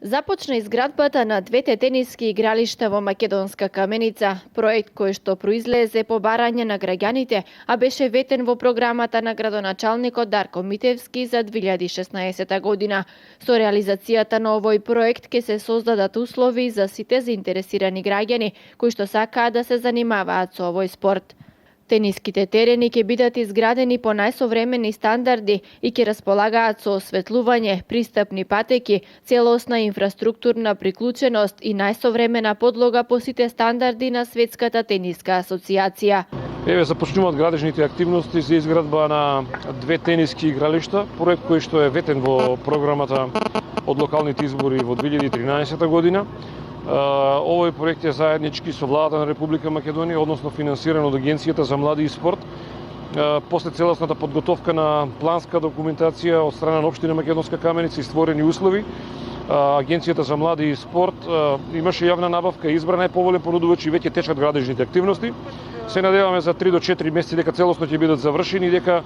Започна изградбата на двете тениски игралишта во Македонска Каменица, проект кој што произлезе по барање на граѓаните, а беше ветен во програмата на градоначалникот Дарко Митевски за 2016 година. Со реализацијата на овој проект ќе се создадат услови за сите заинтересирани граѓани кои што сакаат да се занимаваат со овој спорт. Тениските терени ќе бидат изградени по најсовремени стандарди и ќе располагаат со осветлување, пристапни патеки, целосна инфраструктурна приклученост и најсовремена подлога по сите стандарди на Светската тениска асоциација. Еве започнуваат градежните активности за изградба на две тениски игралишта, проект кој што е ветен во програмата од локалните избори во 2013 година. Овој проект е заеднички со владата на Република Македонија, односно финансиран од Агенцијата за млади и спорт. После целосната подготовка на планска документација од страна на општина Македонска Каменица и створени услови, Агенцијата за млади и спорт имаше јавна набавка, избрана е поволен понудувач и веќе течат градежните активности. Се надеваме за 3 до 4 месеци дека целосно ќе бидат завршени и дека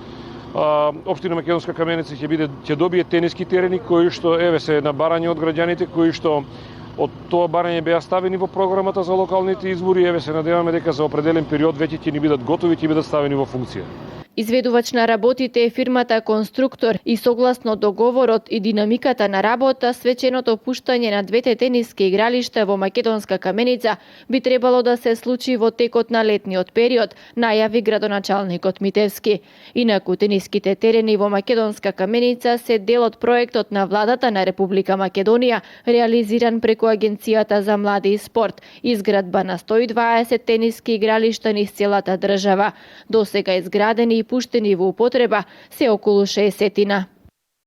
општина Македонска Каменица ќе добие тениски терени кои што еве се на барање од граѓаните, кои што од тоа барање беа ставени во програмата за локалните избори, еве се надеваме дека за определен период веќе ќе ни бидат готови, ќе бидат ставени во функција. Изведувач на работите е фирмата Конструктор и согласно договорот и динамиката на работа, свеченото пуштање на двете тениски игралишта во Македонска Каменица би требало да се случи во текот на летниот период, најави градоначалникот Митевски. Инаку тениските терени во Македонска Каменица се дел од проектот на владата на Република Македонија, реализиран преку Агенцијата за млади и спорт, изградба на 120 тениски игралишта низ целата држава. Досега изградени и пуштени во употреба се околу 60-тина.